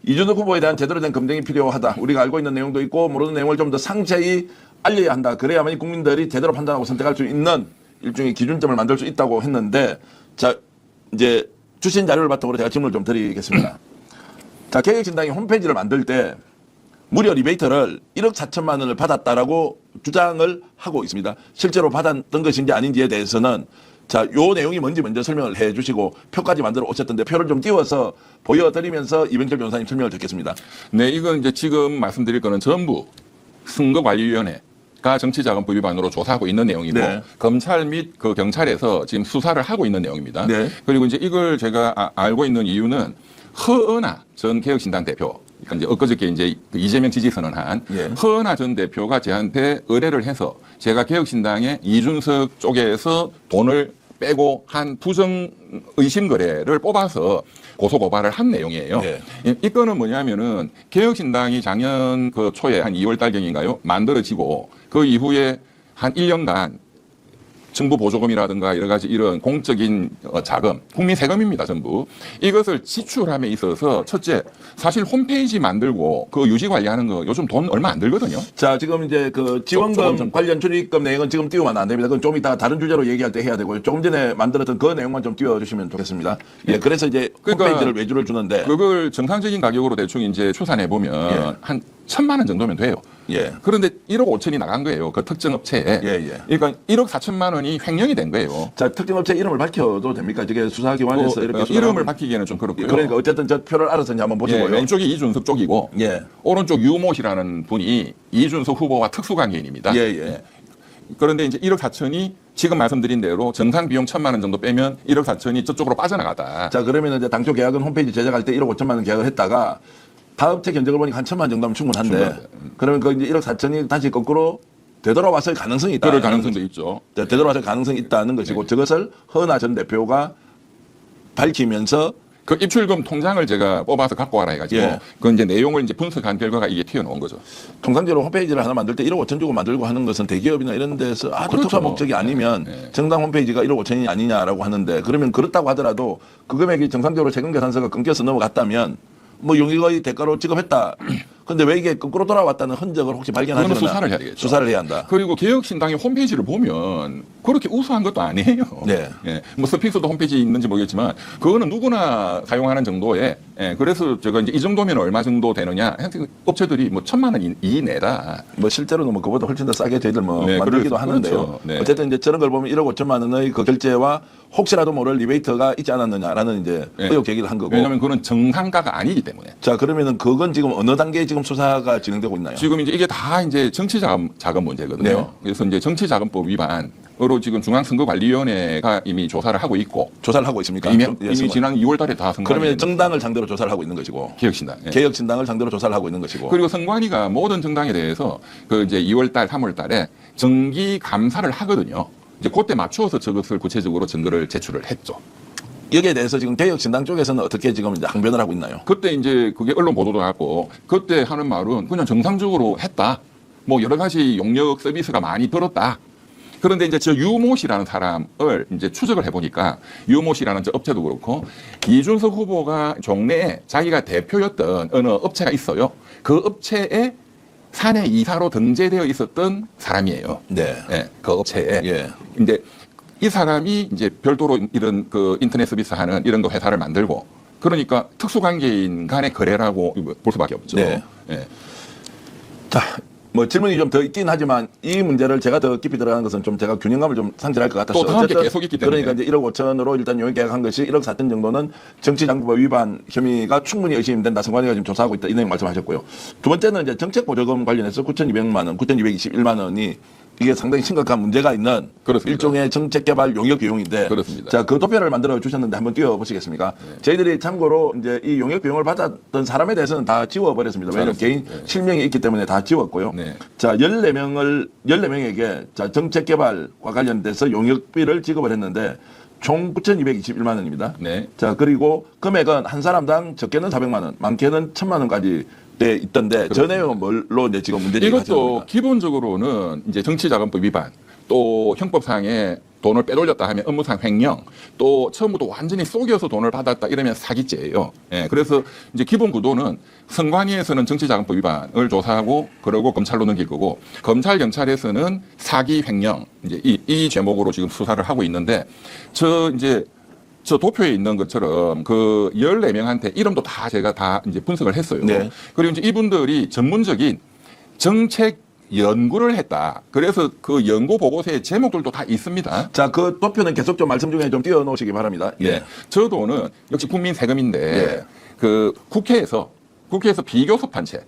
이준석 후보에 대한 제대로 된 검증이 필요하다. 우리가 알고 있는 내용도 있고 모르는 내용을 좀 더 상세히 알려야 한다. 그래야만 국민들이 제대로 판단하고 선택할 수 있는 일종의 기준점을 만들 수 있다고 했는데, 자, 이제 주신 자료를 바탕으로 제가 질문을 좀 드리겠습니다. 자, 개혁신당이 홈페이지를 만들 때 무려 리베이터를 1억 4천만 원을 받았다라고 주장을 하고 있습니다. 실제로 받았던 것인지 아닌지에 대해서는 자, 요 내용이 뭔지 먼저 설명을 해 주시고 표까지 만들어 오셨던데 표를 좀 띄워서 보여드리면서 이병철 변호사님 설명을 듣겠습니다. 네, 이건 이제 지금 말씀드릴 거는 전부 선거관리위원회가 정치자금법 위반으로 조사하고 있는 내용이고 네. 검찰 및 그 경찰에서 지금 수사를 하고 있는 내용입니다. 네. 그리고 이제 이걸 제가 알고 있는 이유는 허은하 전 개혁신당 대표, 그러니까 이제 엊그저께 이제 이재명 지지 선언한 예. 허은하 전 대표가 저한테 의뢰를 해서 제가 개혁신당의 이준석 쪽에서 돈을 빼고 한 부정 의심 거래를 뽑아서 고소 고발을 한 내용이에요. 네. 이 건은 뭐냐면은 개혁신당이 작년 그 초에 한 2월 달경인가요? 만들어지고 그 이후에 한 1년간 정부 보조금이라든가 여러 가지 이런 공적인 자금, 국민 세금입니다, 전부. 이것을 지출함에 있어서 첫째, 사실 홈페이지 만들고 그 유지 관리하는 거 요즘 돈 얼마 안 들거든요. 자, 지금 이제 그 지원금 조금 관련 출입금 내용은 지금 띄우면 안 됩니다. 그건 좀 이따 다른 주제로 얘기할 때 해야 되고요. 조금 전에 만들었던 그 내용만 좀 띄워주시면 좋겠습니다. 예, 그래서 이제 그러니까 홈페이지를 외주를 주는데. 그걸 정상적인 가격으로 대충 이제 추산해 보면 예. 한 1,000만 원 정도면 돼요. 예. 그런데 1억 5천이 나간 거예요. 그 특정 업체에. 예, 예. 그러니까 1억 4천만 원이 횡령이 된 거예요. 자, 특정 업체 이름을 밝혀도 됩니까? 저게 수사기관에서 이렇게 수사를 이름을 하면. 밝히기에는 좀 그렇고요. 그러니까 어쨌든 저 표를 알아서 이제 한번 예, 보시고요. 왼쪽이 이준석 쪽이고 예. 오른쪽 유모 씨라는 분이 이준석 후보와 특수관계인입니다. 예, 예. 그런데 이제 1억 4천이 지금 말씀드린 대로 정상 비용 1,000만 원 정도 빼면 1억 4천이 저쪽으로 빠져나가다. 자, 그러면 이제 당초 계약은 홈페이지 제작할 때 1억 5천만 원 계약을 했다가 다업체 견적을 보니까 한 1,000만 원 정도면 충분한데 그러면 그 이제 1억 4천이 다시 거꾸로 되돌아왔을 가능성이 있다. 그럴 가능성도 있죠. 자, 되돌아왔을 가능성이 있다는 것이고 저것을 허은하 전 대표가 밝히면서 그 입출금 통장을 제가 뽑아서 갖고 와라 해가지고 예. 그 이제 내용을 이제 분석한 결과가 이게 튀어나온 거죠. 통상적으로 홈페이지를 하나 만들 때 1억 5천 주고 만들고 하는 것은 대기업이나 이런 데서 아주 그렇죠. 특수한 목적이 아니면 네. 정당 홈페이지가 1억 5천이 아니냐라고 하는데 그러면 그렇다고 하더라도 그 금액이 정상적으로 세금 계산서가 끊겨서 넘어갔다면 뭐 용익의 대가로 지급했다. 근데 왜 이게 거꾸로 돌아왔다는 흔적을 혹시 발견하시나? 그거는 수사를 해야 되겠죠. 수사를 해야 한다. 그리고 개혁신당의 홈페이지를 보면 그렇게 우수한 것도 아니에요. 네. 예. 뭐 스픽스도 홈페이지 있는지 모르겠지만 그거는 누구나 사용하는 정도에 예. 그래서 제가 이제 이 정도면 얼마 정도 되느냐 하여튼 업체들이 뭐 1,000만 원 이내다. 뭐 실제로는 뭐 그보다 훨씬 더 싸게 저희들 뭐 네, 만들기도 그렇죠. 하는데요. 네. 어쨌든 이제 저런 걸 보면 1억 5천만 원의 그 결제와 혹시라도 모를 리베이터가 있지 않았느냐라는 이제 네. 의혹 제기를 한 거고. 왜냐하면 그거는 정상가가 아니기 때문에. 자, 그러면은 그건 지금 어느 단계에 지금 수사가 진행되고 있나요? 지금 이제 이게 다 이제 정치자금 문제거든요. 네. 그래서 이제 정치자금법 위반으로 지금 중앙선거관리위원회가 이미 조사를 하고 있고 조사를 하고 있습니까? 이미 예, 지난 2월달에 다 선관위 그러면 정당을 상대로 조사를 하고 있는 것이고 개혁신당. 예. 개혁신당을 상대로 조사를 하고 있는 것이고 그리고 선관위가 모든 정당에 대해서 그 이제 2월달, 3월달에 정기 감사를 하거든요. 이제 그때 맞추어서 저것을 구체적으로 증거를 제출을 했죠. 여기에 대해서 지금 개혁신당 쪽에서는 어떻게 지금 이제 항변을 하고 있나요? 그때 이제 그게 언론 보도도 나고 그때 하는 말은 그냥 정상적으로 했다. 뭐 여러 가지 용역 서비스가 많이 들었다. 그런데 이제 저 유모 씨라는 사람을 이제 추적을 해보니까 유모 씨라는 저 업체도 그렇고 이준석 후보가 종래에 자기가 대표였던 어느 업체가 있어요. 그 업체에 사내 이사로 등재되어 있었던 사람이에요. 네. 예, 그 업체에. 예. 이제 이 사람이 이제 별도로 이런 그 인터넷 서비스 하는 이런 거 회사를 만들고 그러니까 특수관계인 간의 거래라고 볼 수밖에 없죠. 네. 예. 자, 뭐 질문이 좀 더 있긴 하지만 이 문제를 제가 더 깊이 들어가는 것은 좀 제가 균형감을 좀 상실할 것 같아서 또 다음 게 계속 있기 때문에. 그러니까 이제 1억 5천으로 일단 용역 계약한 것이 1억 4천 정도는 정치장부법 위반 혐의가 충분히 의심이 된다. 선관위가 지금 조사하고 있다. 이 내용 말씀하셨고요. 두 번째는 이제 정책 보조금 관련해서 9,200만 원, 9,221만 원이 이게 상당히 심각한 문제가 있는 그렇습니다. 일종의 정책 개발 용역 비용인데 그렇습니다. 자, 그 도표를 만들어 주셨는데 한번 띄워 보시겠습니까? 저희들이 참고로 이제 이 용역 비용을 받았던 사람에 대해서는 다 지워 버렸습니다. 왜냐하면 개인 실명이 있기 때문에 다 지웠고요. 네. 자, 14명에게 자, 정책 개발과 관련돼서 용역비를 지급을 했는데 총 9,221만 원입니다. 네. 자, 그리고 금액은 한 사람당 적게는 400만 원, 많게는 1,000만 원까지 돼 있던데 저 내용은 뭘로 이제 지금 문제제기가 이것도 기본적으로는 이제 정치자금법 위반 또 형법상의 돈을 빼돌렸다 하면 업무상 횡령, 또 처음부터 완전히 속여서 돈을 받았다 이러면 사기죄예요. 예, 그래서 이제 기본 구도는 선관위에서는 정치자금법 위반을 조사하고 그러고 검찰로 넘길 거고 검찰 경찰에서는 사기 횡령 이제 이 제목으로 지금 수사를 하고 있는데 저 도표에 있는 것처럼 그 14명한테 이름도 다 제가 다 이제 분석을 했어요. 네. 그리고 이제 이분들이 전문적인 정책 연구를 했다. 그래서 그 연구 보고서의 제목들도 다 있습니다. 자, 그 도표는 계속 좀 말씀 중에 좀 띄워놓으시기 바랍니다. 예. 저 돈은 역시 국민 세금인데 예. 그 국회에서 비교섭 단체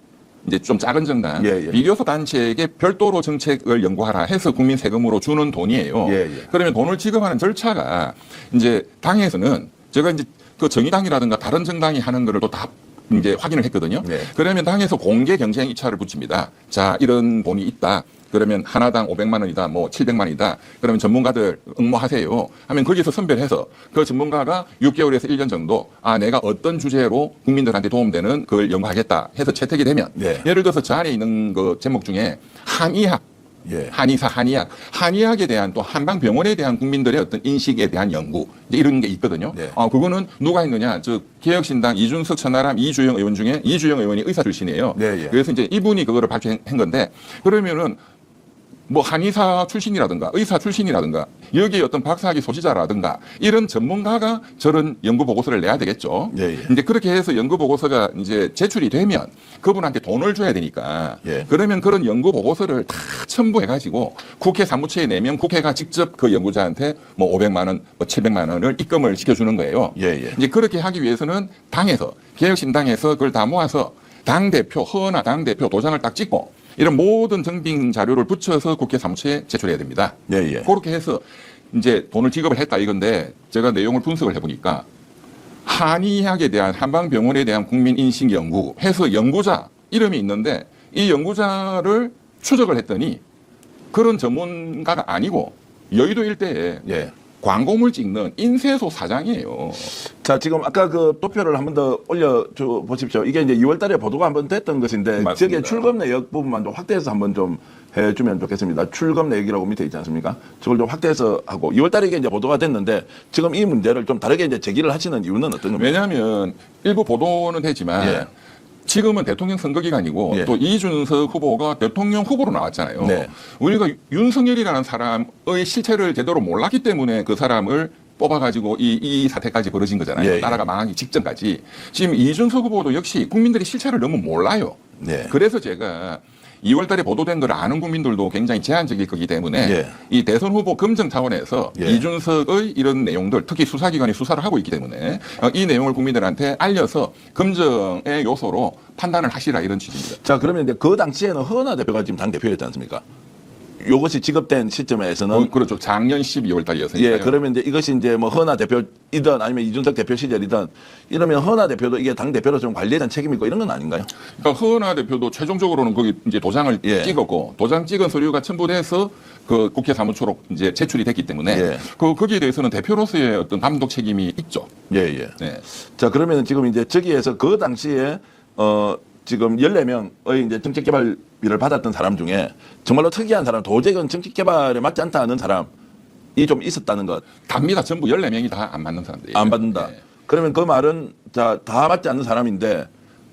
이제 좀 작은 정당 예, 예. 비교섭 단체에게 별도로 정책을 연구하라 해서 국민 세금으로 주는 돈이에요. 예, 예. 그러면 돈을 지급하는 절차가 이제 당에서는 제가 이제 그 정의당이라든가 다른 정당이 하는 거를 또 다 이제 확인을 했거든요. 네. 그러면 당에서 공개 경쟁 이차를 붙입니다. 자, 이런 돈이 있다. 그러면 하나당 500만 원이다, 뭐 700만 원이다. 그러면 전문가들 응모하세요. 하면 거기서 선별해서 그 전문가가 6개월에서 1년 정도 내가 어떤 주제로 국민들한테 도움되는 그걸 연구하겠다 해서 채택이 되면 네. 예를 들어서 저 안에 있는 그 제목 중에 한의학 예. 한의사, 한의학에 대한 또 한방병원에 대한 국민들의 어떤 인식에 대한 연구 이제 이런 게 있거든요. 네. 그거는 누가 했느냐? 저 개혁신당 이준석, 천하람, 이주영 의원 중에 이주영 의원이 의사 출신이에요. 네, 예. 그래서 이제 이분이 그거를 발표한 건데 그러면은 뭐 한의사 출신이라든가 의사 출신이라든가 여기에 어떤 박사학위 소지자라든가 이런 전문가가 저런 연구 보고서를 내야 되겠죠. 예, 예. 이제 그렇게 해서 연구 보고서가 이제 제출이 되면 그분한테 돈을 줘야 되니까 예. 그러면 그런 연구 보고서를 다 첨부해 가지고 국회 사무처에 내면 국회가 직접 그 연구자한테 뭐 500만 원, 뭐 700만 원을 입금을 시켜주는 거예요. 예, 예. 이제 그렇게 하기 위해서는 당에서 개혁신당에서 그걸 다 모아서 당대표, 허나 당대표 도장을 딱 찍고 이런 모든 증빙 자료를 붙여서 국회 사무처에 제출해야 됩니다. 예, 예. 그렇게 해서 이제 돈을 지급을 했다 이건데 제가 내용을 분석을 해보니까 한의학에 대한 한방병원에 대한 국민 인식 연구 해서 연구자 이름이 있는데 이 연구자를 추적을 했더니 그런 전문가가 아니고 여의도 일대에 예. 광고물 찍는 인쇄소 사장이에요. 자, 지금 아까 그 도표를 한 번 더 올려줘 보십시오. 이게 이제 2월 달에 보도가 한번 됐던 것인데, 맞습니다. 저게 출금 내역 부분만 좀 확대해서 한번 좀 해주면 좋겠습니다. 출금 내역이라고 밑에 있지 않습니까? 저걸 좀 확대해서 하고, 2월 달에 이게 이제 보도가 됐는데, 지금 이 문제를 좀 다르게 이제 제기를 하시는 이유는 어떤 겁니까? 왜냐하면 일부 보도는 되지만 예. 지금은 대통령 선거 기간이고 예. 또 이준석 후보가 대통령 후보로 나왔잖아요. 네. 우리가 윤석열이라는 사람의 실체를 제대로 몰랐기 때문에 그 사람을 뽑아가지고 이 사태까지 벌어진 거잖아요. 예, 예. 나라가 망하기 직전까지. 지금 이준석 후보도 역시 국민들이 실체를 너무 몰라요. 네. 그래서 제가 2월 달에 보도된 걸 아는 국민들도 굉장히 제한적일 거기 때문에 예. 이 대선 후보 검증 차원에서 예. 이준석의 이런 내용들 특히 수사기관이 수사를 하고 있기 때문에 이 내용을 국민들한테 알려서 검증의 요소로 판단을 하시라 이런 취지입니다. 자, 그러면 이제 그 당시에는 허은하 대표가 지금 당대표였지 않습니까? 요것이 지급된 시점에서는 그렇죠. 작년 12월 달이었으니까요. 예, 그러면 이제 이것이 이제 뭐 허나 대표이든 아니면 이준석 대표 시절이든 이러면 허나 대표도 이게 당 대표로 좀 관리에 대한 책임이 있고 이런 건 아닌가요? 그러니까 허은하 대표도 최종적으로는 거기 이제 도장을 예. 찍었고 도장 찍은 서류가 첨부돼서 그 국회 사무처로 이제 제출이 됐기 때문에 예. 거기에 대해서는 대표로서의 어떤 감독 책임이 있죠. 예, 예. 네. 자, 그러면 지금 이제 저기에서 그 당시에 지금 14명의 이제 정책개발비를 받았던 사람 중에 정말로 특이한 사람, 도저히 정책개발에 맞지 않다 하는 사람이 좀 있었다는 것. 답니다. 전부 14명이 다 안 맞는 사람들이에요. 안 받는다. 네. 그러면 그 말은 자, 다 맞지 않는 사람인데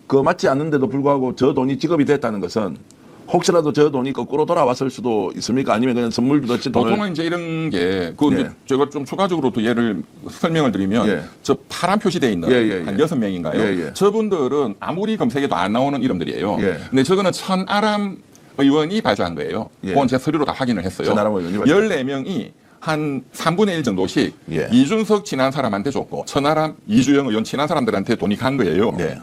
그 맞지 않는데도 불구하고 저 돈이 지급이 됐다는 것은 혹시라도 저 돈이 거꾸로 돌아왔을 수도 있습니까? 아니면 그냥 선물 주듯이 돈을 보통은 이제 이런 게, 그 예. 제가 좀 추가적으로 또 예를 설명을 드리면, 예. 저 파란 표시되어 있는 예, 예, 한 예. 6명인가요? 예, 예. 저분들은 아무리 검색해도 안 나오는 이름들이에요. 예. 근데 저거는 천아람 의원이 발표한 거예요. 예. 그건 제가 서류로 다 확인을 했어요. 천하람 의원이 발표. 14명이 한 3분의 1 정도씩 예. 이준석 친한 사람한테 줬고, 천하람, 이주영 의원 친한 사람들한테 돈이 간 거예요. 예.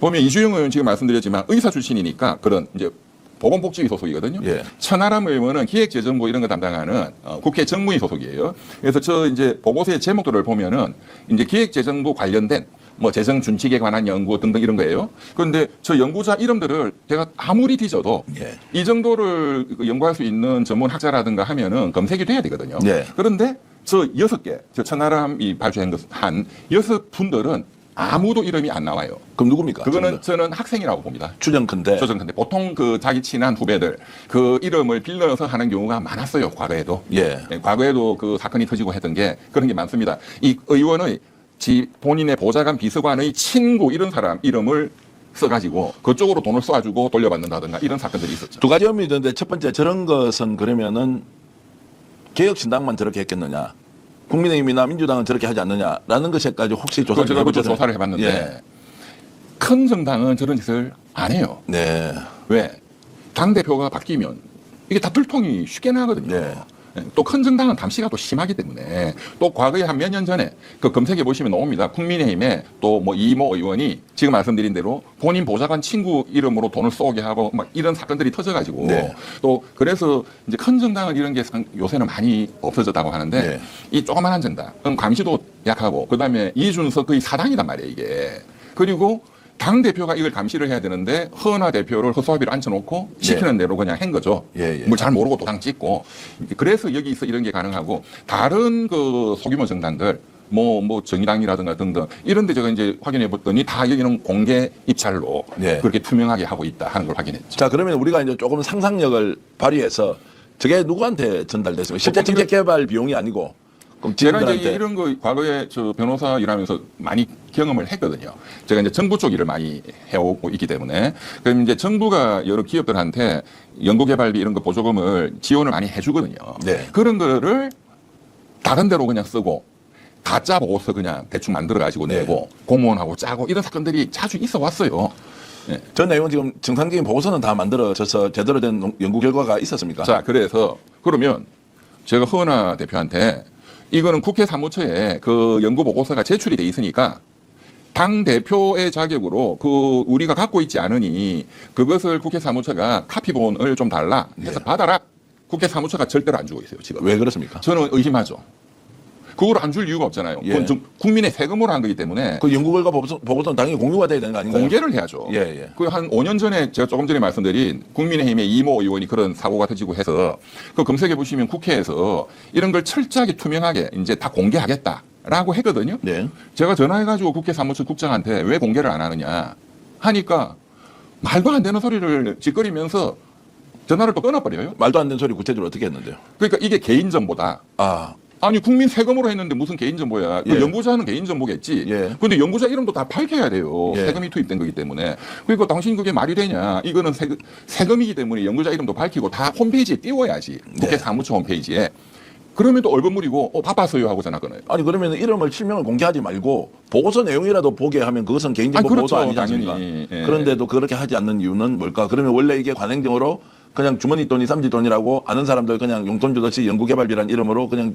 보면 이주영 의원 지금 말씀드렸지만 의사 출신이니까 그런 이제 보건복지위 소속이거든요. 예. 천하람 의원은 기획재정부 이런 거 담당하는 국회 정무위 소속이에요. 그래서 저 이제 보고서의 제목들을 보면은 이제 기획재정부 관련된 뭐 재정 준칙에 관한 연구 등등 이런 거예요. 그런데 저 연구자 이름들을 제가 아무리 뒤져도 예. 이 정도를 연구할 수 있는 전문 학자라든가 하면은 검색이 돼야 되거든요. 예. 그런데 저 6개, 저 천하람이 발표한 한 6분들은 아무도 이름이 안 나와요. 그럼 누굽니까? 그거는 저는 학생이라고 봅니다. 추정컨대. 근데 보통 그 자기 친한 후배들 그 이름을 빌려서 하는 경우가 많았어요. 과거에도. 예. 과거에도 그 사건이 터지고 했던 게 그런 게 많습니다. 이 의원의 본인의 보좌관 비서관의 친구 이런 사람 이름을 써가지고 그쪽으로 돈을 쏴주고 돌려받는다든가 이런 사건들이 있었죠. 두 가지 의미 있는데 첫 번째 저런 것은 그러면은 개혁신당만 저렇게 했겠느냐, 국민의힘이나 민주당은 저렇게 하지 않느냐라는 것에까지 혹시 제가 그것도 해보셨나요? 조사를 해봤는데 예. 큰 정당은 저런 짓을 안 해요. 네. 왜? 당대표가 바뀌면 이게 다 들통이 쉽게 나거든요. 네. 또 큰 정당은 담시가 또 심하기 때문에 또 과거에 한 몇 년 전에 그 검색해 보시면 나옵니다. 국민의힘에 또 뭐 이모 의원이 지금 말씀드린 대로 본인 보좌관 친구 이름으로 돈을 쏘게 하고 막 이런 사건들이 터져가지고 네. 또 그래서 이제 큰 정당은 이런 게 요새는 많이 없어졌다고 하는데 네. 이 조그만한 정당, 감시도 약하고 그다음에 이준석 거의 사당이단 말이에요 이게. 그리고 당 대표가 이걸 감시를 해야 되는데 허은하 대표를 허수아비를 앉혀놓고 시키는 대로 그냥 한 거죠. 예, 예. 뭐 잘 모르고 도장 찍고. 그래서 여기서 이런 게 가능하고 다른 그 소규모 정당들 뭐 정의당이라든가 등등 이런데 제가 이제 확인해 봤더니 다 여기는 공개 입찰로 네. 그렇게 투명하게 하고 있다 하는 걸 확인했죠. 자, 그러면 우리가 이제 조금 상상력을 발휘해서 저게 누구한테 전달됐습니까? 실제 정책 개발 비용이 아니고. 그럼 제가 이제 직원들한테. 이런 거 과거에 저 변호사 일하면서 많이 경험을 했거든요. 제가 이제 정부 쪽 일을 많이 해오고 있기 때문에. 그럼 이제 정부가 여러 기업들한테 연구개발비 이런 거 보조금을 지원을 많이 해주거든요. 네. 그런 거를 다른 데로 그냥 쓰고 가짜 보고서 그냥 대충 만들어가지고 네. 내고 공무원하고 짜고 이런 사건들이 자주 있어 왔어요. 전 내용은 지금 정상적인 보고서는 다 만들어져서 제대로 된 연구 결과가 있었습니까? 자, 그래서 그러면 제가 허은하 대표한테 이거는 국회 사무처에 그 연구 보고서가 제출이 돼 있으니까 당 대표의 자격으로 그 우리가 갖고 있지 않으니 그것을 국회 사무처가 카피본을 좀 달라 해서 네. 받아라. 국회 사무처가 절대로 안 주고 있어요 지금. 왜 그렇습니까? 저는 의심하죠. 그걸 안 줄 이유가 없잖아요. 예. 그건 국민의 세금으로 한 거기 때문에 그 연구 결과 보고서는 당연히 공유가 돼야 되는 거 아닌가요? 공개를 해야죠. 예, 예. 그 한 5년 전에 제가 조금 전에 말씀드린 국민의힘의 이모 의원이 그런 사고가 터지고 해서 그 검색해 보시면 국회에서 이런 걸 철저하게 투명하게 이제 다 공개하겠다라고 했거든요. 네. 제가 전화해가지고 국회 사무처 국장한테 왜 공개를 안 하느냐 하니까 말도 안 되는 소리를 짓거리면서 전화를 또 끊어버려요. 말도 안 되는 소리 구체적으로 어떻게 했는데요? 그러니까 이게 개인정보다. 아, 아니 국민 세금으로 했는데 무슨 개인정보야. 예. 그 연구자는 개인정보겠지. 예. 근데 연구자 이름도 다 밝혀야 돼요. 예. 세금이 투입된 거기 때문에. 그러니까 당신 그게 말이 되냐. 이거는 세금이기 때문에 연구자 이름도 밝히고 다 홈페이지에 띄워야지. 국회 네. 사무처 홈페이지에. 그러면 또 얼굴물이고 바빴어요 하고 전화 끊어요. 아니 그러면 이름을 실명을 공개하지 말고 보고서 내용이라도 보게 하면 그것은 개인정보 그렇죠. 보호도 아니지 않습니까? 당연히. 예. 그런데도 그렇게 하지 않는 이유는 뭘까? 그러면 원래 이게 관행적으로 그냥 주머니 돈이 쌈지 돈이라고 아는 사람들 그냥 용돈 주듯이 연구개발비라는 이름으로 그냥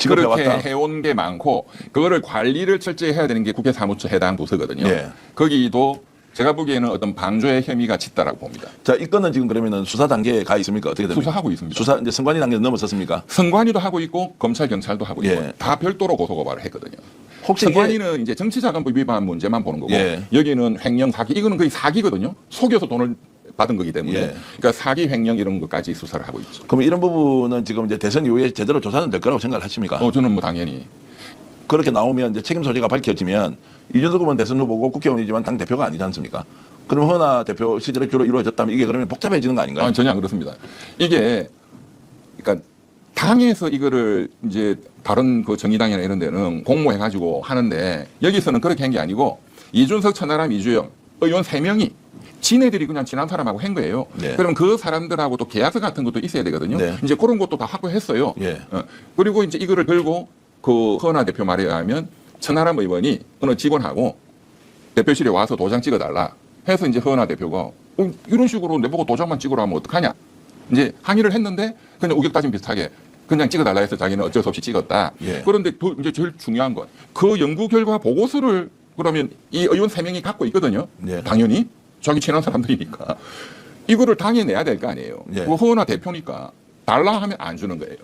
그렇게 지급해왔다. 해온 게 많고 그거를 관리를 철저히 해야 되는 게 국회 사무처 해당 부서거든요. 예. 거기도 제가 보기에는 어떤 방조의 혐의가 짙다라고 봅니다. 자, 이 건은 지금 그러면은 수사 단계에 가 있습니까? 어떻게 됩니까? 수사하고 있습니다. 수사 이제 선관위 단계 넘어섰습니까? 선관위도 하고 있고 검찰 경찰도 하고 있고 예. 다 별도로 고소고발을 했거든요. 혹시 이게 선관위는 이제 정치자금법 위반 문제만 보는 거고 예. 여기는 횡령 사기 이거는 거의 사기거든요. 속여서 돈을 받은 거기 때문에 예. 그러니까 사기 횡령 이런 것까지 수사를 하고 있죠. 그럼 이런 부분은 지금 이제 대선 이후에 제대로 조사는 될 거라고 생각을 하십니까? 저는 뭐 당연히 그렇게 나오면 이제 책임 소재가 밝혀지면 이준석 후보는 대선 후보고 국회의원이지만 당 대표가 아니지 않습니까? 그럼 허은하 대표 시절에 주로 이루어졌다면 이게 그러면 복잡해지는 거 아닌가요? 전혀 안 그렇습니다. 이게 그러니까 당에서 이거를 이제 다른 그 정의당이나 이런 데는 공모해가지고 하는데 여기서는 그렇게 한 게 아니고 이준석, 천하람, 이주영 의원 3명이 지네들이 그냥 지난 사람하고 한 거예요. 네. 그럼 그 사람들하고 또 계약서 같은 것도 있어야 되거든요. 네. 이제 그런 것도 다 확보했어요. 예. 그리고 이제 이거를 들고 그 허은하 대표 말에 의하면 천하람 의원이 어느 직원하고 대표실에 와서 도장 찍어달라 해서 이제 허은하 대표가 이런 식으로 내보고 도장만 찍으라 하면 어떡하냐. 이제 항의를 했는데 그냥 우격다짐 비슷하게 그냥 찍어달라 해서 자기는 어쩔 수 없이 찍었다. 예. 그런데 또 이제 제일 중요한 건 그 연구 결과 보고서를 그러면 이 의원 3명이 갖고 있거든요. 예. 당연히 자기 친한 사람들이니까 이거를 당에 내야 될 거 아니에요. 예. 그 허은하 대표니까 달라 하면 안 주는 거예요.